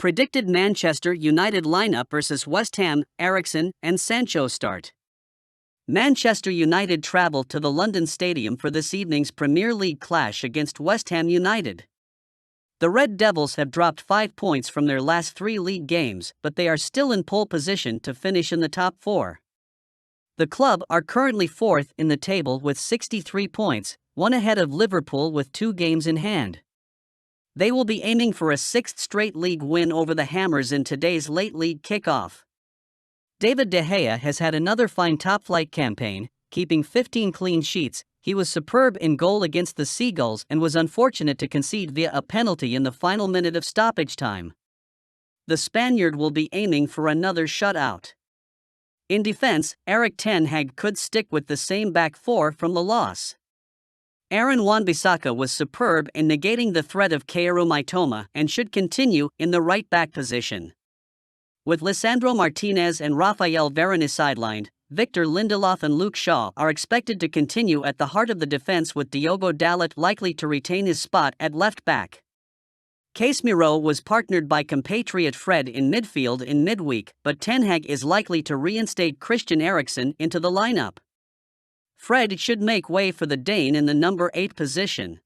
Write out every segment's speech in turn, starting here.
Predicted Manchester United lineup versus West Ham: Eriksen and Sancho start. Manchester United travel to the London Stadium for this evening's Premier League clash against West Ham United. The Red Devils have dropped 5 points from their last 3 league games, but they are still in pole position to finish in the top 4. The club are currently 4th in the table with 63 points, one ahead of Liverpool with 2 games in hand. They will be aiming for a 6th straight league win over the Hammers in today's late league kickoff. David De Gea has had another fine top-flight campaign, keeping 15 clean sheets. He was superb in goal against the Seagulls and was unfortunate to concede via a penalty in the final minute of stoppage time. The Spaniard will be aiming for another shutout. In defense, Erik ten Hag could stick with the same back 4 from the loss. Aaron Wan-Bissaka was superb in negating the threat of Kaoru Mitoma and should continue in the right-back position. With Lisandro Martinez and Raphael Varane sidelined, Victor Lindelof and Luke Shaw are expected to continue at the heart of the defense, with Diogo Dalot likely to retain his spot at left-back. Casemiro was partnered by compatriot Fred in midfield in midweek, but Ten Hag is likely to reinstate Christian Eriksen into the lineup. Fred should make way for the Dane in the number 8 position.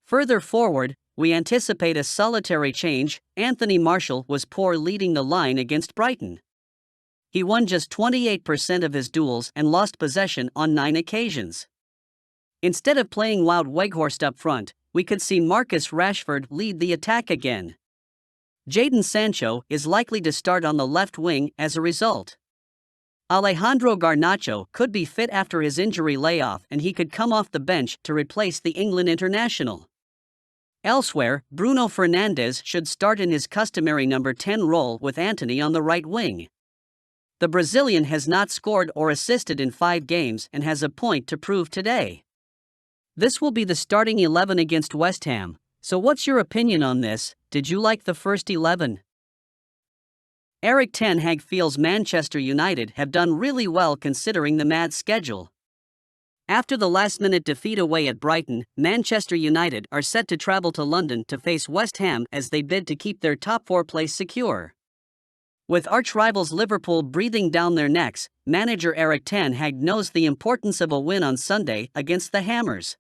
Further forward, we anticipate a solitary change. Anthony Martial was poor leading the line against Brighton. He won just 28% of his duels and lost possession on 9 occasions. Instead of playing Wout Weghorst up front, we could see Marcus Rashford lead the attack again. Jadon Sancho is likely to start on the left wing as a result. Alejandro Garnacho could be fit after his injury layoff, and he could come off the bench to replace the England international. Elsewhere, Bruno Fernandes should start in his customary number 10 role with Antony on the right wing. The Brazilian has not scored or assisted in 5 games and has a point to prove today. This will be the starting 11 against West Ham, so what's your opinion on this? Did you like the first 11? Erik ten Hag feels Manchester United have done really well considering the mad schedule. After the last-minute defeat away at Brighton, Manchester United are set to travel to London to face West Ham as they bid to keep their top 4 place secure. With arch-rivals Liverpool breathing down their necks, manager Erik ten Hag knows the importance of a win on Sunday against the Hammers.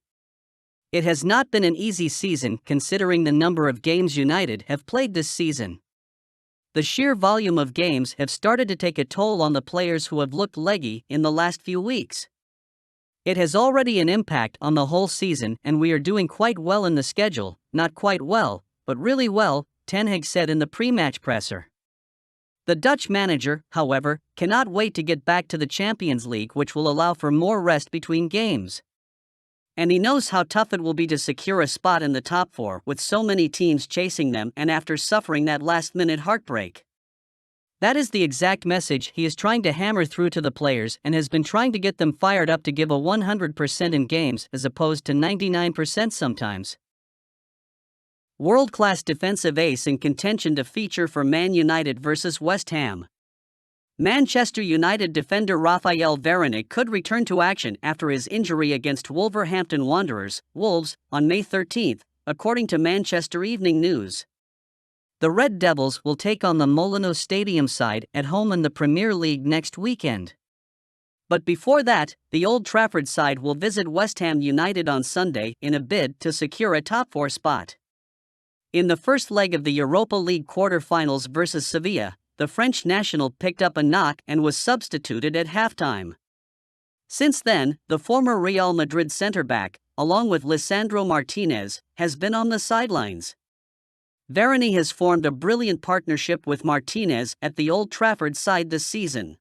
It has not been an easy season considering the number of games United have played this season. The sheer volume of games have started to take a toll on the players who have looked leggy in the last few weeks. It has already an impact on the whole season, and we are doing quite well in the schedule. Not quite well, but really well, Ten Hag said in the pre-match presser. The Dutch manager, however, cannot wait to get back to the Champions League, which will allow for more rest between games. And he knows how tough it will be to secure a spot in the top 4 with so many teams chasing them and after suffering that last-minute heartbreak. That is the exact message he is trying to hammer through to the players and has been trying to get them fired up to give a 100% in games as opposed to 99% sometimes. World-class defensive ace in contention to feature for Man United versus West Ham. Manchester United defender Raphael Varane could return to action after his injury against Wolverhampton Wanderers, Wolves, on May 13, according to Manchester Evening News. The Red Devils will take on the Molineux Stadium side at home in the Premier League next weekend. But before that, the Old Trafford side will visit West Ham United on Sunday in a bid to secure a top 4 spot. In the first leg of the Europa League quarter-finals versus Sevilla, the French national picked up a knock and was substituted at halftime. Since then, the former Real Madrid centre-back, along with Lisandro Martinez, has been on the sidelines. Varane has formed a brilliant partnership with Martinez at the Old Trafford side this season.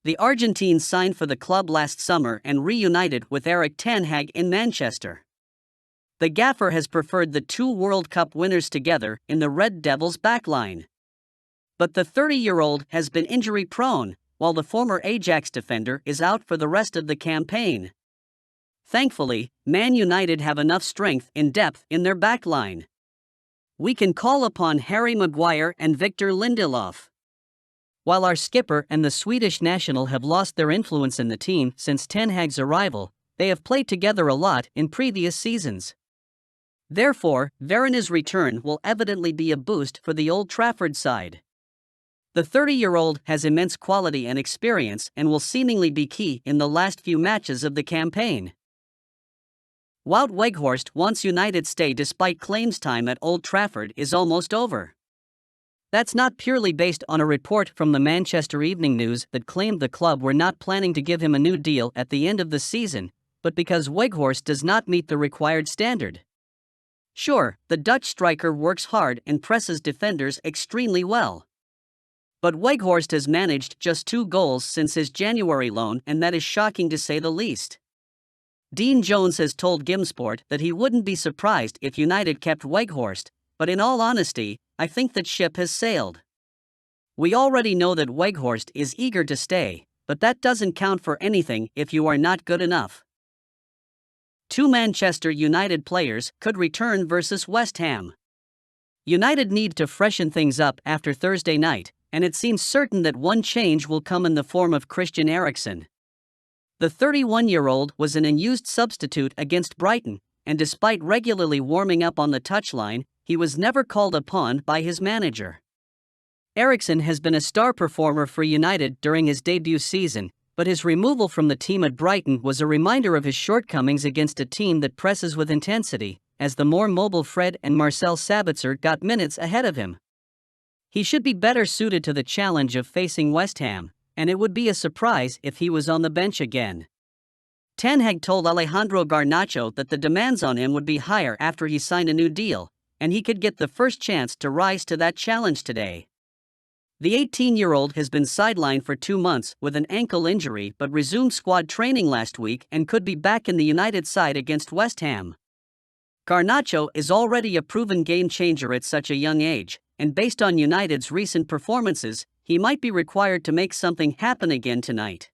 The Argentine signed for the club last summer and reunited with Erik ten Hag in Manchester. The gaffer has preferred the 2 World Cup winners together in the Red Devils' backline. But the 30-year-old has been injury-prone, while the former HAG'S defender is out for the rest of the campaign. Thankfully, Man United have enough strength and depth in their backline. We can call upon Harry Maguire and Victor Lindelof. While our skipper and the Swedish national have lost their influence in the team since Ten Hag's arrival, they have played together a lot in previous seasons. Therefore, Varane's return will evidently be a boost for the Old Trafford side. The 30-year-old has immense quality and experience and will seemingly be key in the last few matches of the campaign. Wout Weghorst wants United stay despite claims time at Old Trafford is almost over. That's not purely based on a report from the Manchester Evening News that claimed the club were not planning to give him a new deal at the end of the season, but because Weghorst does not meet the required standard. Sure, the Dutch striker works hard and presses defenders extremely well. But Weghorst has managed just 2 goals since his January loan, and that is shocking to say the least. Dean Jones has told Gimsport that he wouldn't be surprised if United kept Weghorst, but in all honesty, I think that ship has sailed. We already know that Weghorst is eager to stay, but that doesn't count for anything if you are not good enough. 2 Manchester United players could return versus West Ham. United need to freshen things up after Thursday night, and it seems certain that one change will come in the form of Christian Eriksen. The 31-year-old was an unused substitute against Brighton, and despite regularly warming up on the touchline, he was never called upon by his manager. Eriksen has been a star performer for United during his debut season, but his removal from the team at Brighton was a reminder of his shortcomings against a team that presses with intensity, as the more mobile Fred and Marcel Sabitzer got minutes ahead of him. He should be better suited to the challenge of facing West Ham, and it would be a surprise if he was on the bench again. Ten Hag told Alejandro Garnacho that the demands on him would be higher after he signed a new deal, and he could get the first chance to rise to that challenge today. The 18-year-old has been sidelined for 2 months with an ankle injury but resumed squad training last week and could be back in the United side against West Ham. Garnacho is already a proven game-changer at such a young age, and based on United's recent performances, he might be required to make something happen again tonight.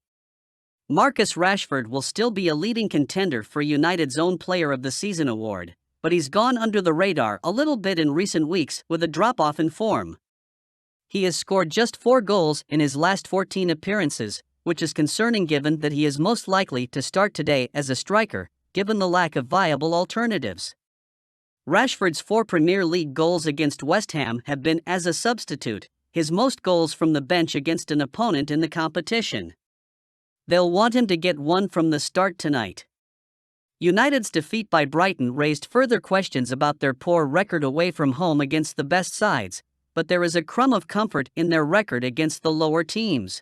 Marcus Rashford will still be a leading contender for United's own Player of the Season award, but he's gone under the radar a little bit in recent weeks with a drop-off in form. He has scored just 4 goals in his last 14 appearances, which is concerning given that he is most likely to start today as a striker, given the lack of viable alternatives. Rashford's 4 Premier League goals against West Ham have been as a substitute, his most goals from the bench against an opponent in the competition. They'll want him to get one from the start tonight. United's defeat by Brighton raised further questions about their poor record away from home against the best sides, but there is a crumb of comfort in their record against the lower teams.